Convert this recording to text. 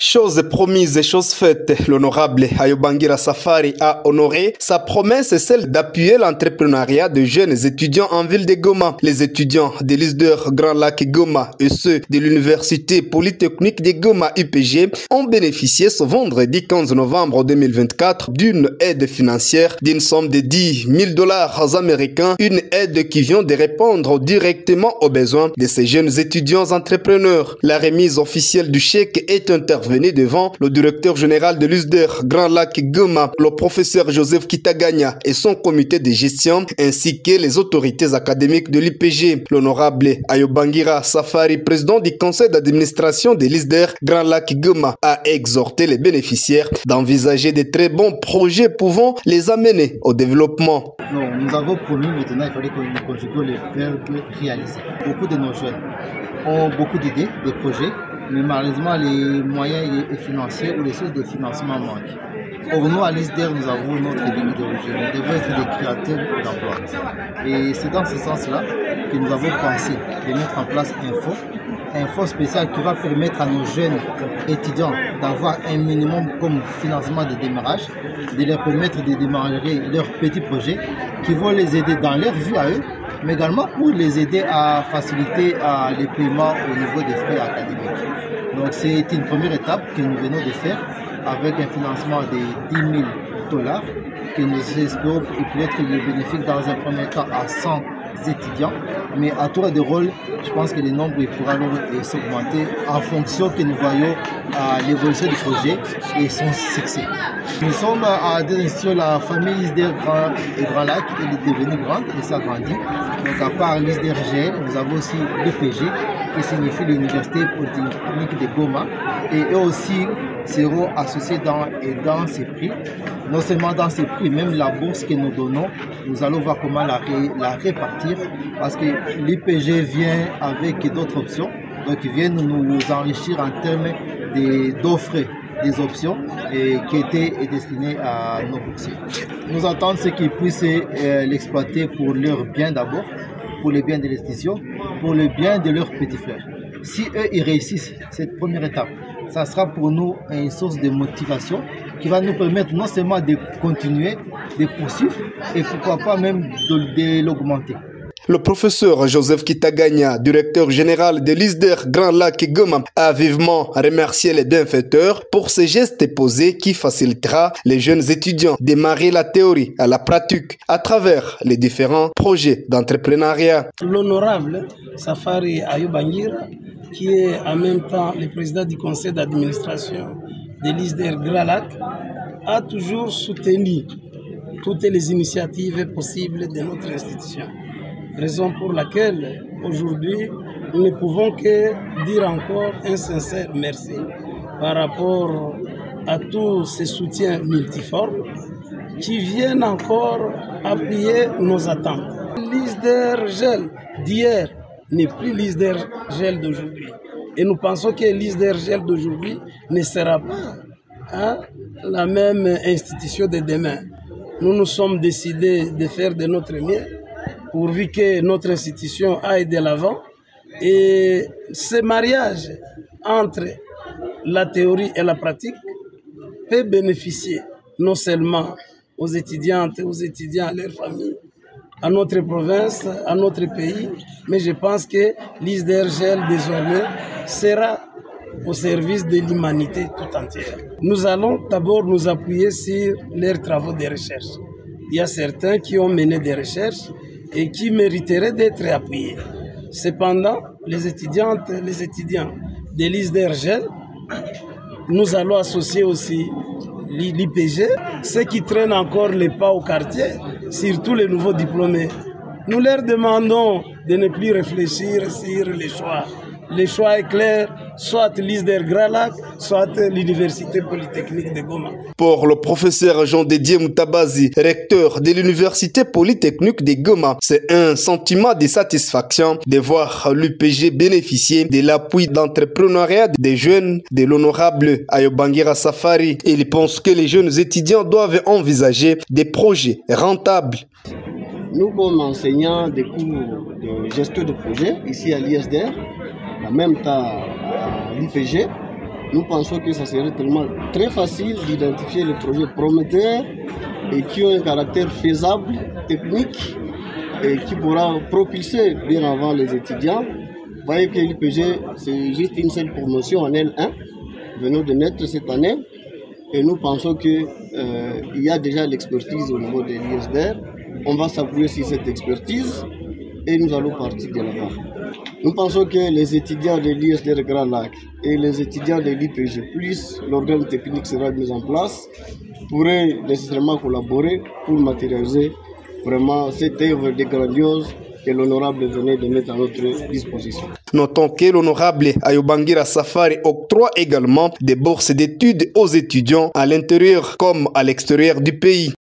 Chose promise et chose faite, l'honorable Ayobangira Safari a honoré sa promesse, celle d'appuyer l'entrepreneuriat de jeunes étudiants en ville de Goma. Les étudiants de l'ISDER Grand Lac Goma et ceux de l'Université Polytechnique de Goma UPG ont bénéficié ce vendredi 15 novembre 2024 d'une aide financière d'une somme de 10 000 $ américains, une aide qui vient de répondre directement aux besoins de ces jeunes étudiants entrepreneurs. La remise officielle du chèque est intervenue devant le directeur général de l'ISDER Grand Lac Goma, le professeur Joseph Kitaganya et son comité de gestion, ainsi que les autorités académiques de l'IPG. L'honorable Ayobangira Safari, président du conseil d'administration de l'ISDER Grand Lac Goma, a exhorté les bénéficiaires d'envisager de très bons projets pouvant les amener au développement. Non, nous avons promis maintenant, il fallait que nous conjuguions les verbes réalisés. Beaucoup de nos jeunes ont beaucoup d'idées, de projets, mais malheureusement les moyens financiers ou les sources de financement manquent. Or nous à l'ISDER, nous avons notre idéologie, nous devons être des créateurs d'emplois. Et c'est dans ce sens-là que nous avons pensé de mettre en place un fonds spécial qui va permettre à nos jeunes étudiants d'avoir un minimum comme financement de démarrage, de leur permettre de démarrer leurs petits projets qui vont les aider dans leur vie à eux, mais également pour les aider à faciliter les paiements au niveau des frais académiques. Donc c'est une première étape que nous venons de faire avec un financement de 10 000 $ que nous espérons peut être bénéfique dans un premier temps à 100 étudiants, mais à tour de rôle, je pense que le nombre pourra s'augmenter en fonction que nous voyons l'évolution du projet et son succès. Nous sommes à des institutions, la famille l'ISDER Grand Lac, elle est devenue grande et s'agrandit. Donc à part l'ISDER GL, nous avons aussi l'UPG, qui signifie l'Université Polytechnique de Goma, et eux aussi seront associés dans ces prix. Non seulement dans ces prix, même la bourse que nous donnons, nous allons voir comment la répartir, parce que l'IPG vient avec d'autres options, donc ils viennent nous enrichir en termes d'offres des options qui étaient destinées à nos boursiers. Nous attendons ce qu'ils puissent l'exploiter pour leur bien d'abord, pour le bien de l'institution, pour le bien de leurs petits frères. Si eux, ils réussissent cette première étape, ça sera pour nous une source de motivation qui va nous permettre non seulement de continuer, de poursuivre et pourquoi pas même de l'augmenter. Le professeur Joseph Kitaganya, directeur général de l'ISDER Grand Lac Goma, a vivement remercié les bienfaiteurs pour ces gestes posés qui facilitera les jeunes étudiants démarrer la théorie à la pratique à travers les différents projets d'entrepreneuriat. L'honorable Safari Ayobangira, qui est en même temps le président du conseil d'administration de l'ISDER Grand Lac, a toujours soutenu toutes les initiatives possibles de notre institution. Raison pour laquelle aujourd'hui nous ne pouvons que dire encore un sincère merci par rapport à tous ces soutiens multiformes qui viennent encore appuyer nos attentes. L'ISDER GEL d'hier n'est plus l'ISDER GEL d'aujourd'hui. Et nous pensons que l'ISDER GEL d'aujourd'hui ne sera pas la même institution de demain. Nous nous sommes décidés de faire de notre mieux pourvu que notre institution aille de l'avant. Et ce mariage entre la théorie et la pratique peut bénéficier non seulement aux étudiantes et aux étudiants, à leurs familles, à notre province, à notre pays, mais je pense que l'ISDER GEL désormais sera au service de l'humanité tout entière. Nous allons d'abord nous appuyer sur leurs travaux de recherche. Il y a certains qui ont mené des recherches et qui mériteraient d'être appuyés. Cependant, les étudiantes et les étudiants de l'ISDER GEL, nous allons associer aussi l'IPG, ceux qui traînent encore les pas au quartier, surtout les nouveaux diplômés. Nous leur demandons de ne plus réfléchir sur les choix. Le choix est clair, soit l'ISDER Grand Lac, soit l'Université Polytechnique de Goma. Pour le professeur Jean-Dédié Moutabazi, recteur de l'Université Polytechnique de Goma, c'est un sentiment de satisfaction de voir l'UPG bénéficier de l'appui d'entrepreneuriat des jeunes de l'honorable Ayobangira Safari. Il pense que les jeunes étudiants doivent envisager des projets rentables. Nous, comme enseignants des cours de gestion de projet, ici à l'ISDER, en même temps à l'IPG, nous pensons que ça serait tellement très facile d'identifier les projets prometteurs et qui ont un caractère faisable, technique, et qui pourra propulser bien avant les étudiants. Vous voyez que l'IPG, c'est juste une seule promotion en L1, venons de naître cette année, et nous pensons qu'il y a déjà l'expertise au niveau de l'ISDR. On va s'appuyer sur cette expertise et nous allons partir de là-bas. Nous pensons que les étudiants de l'ISDR Grand Lac et les étudiants de l'IPG, plus l'organe technique sera mis en place, pourraient nécessairement collaborer pour matérialiser vraiment cette œuvre de grandiose que l'honorable venait de mettre à notre disposition. Notons que l'honorable Ayobangira Safari octroie également des bourses d'études aux étudiants à l'intérieur comme à l'extérieur du pays.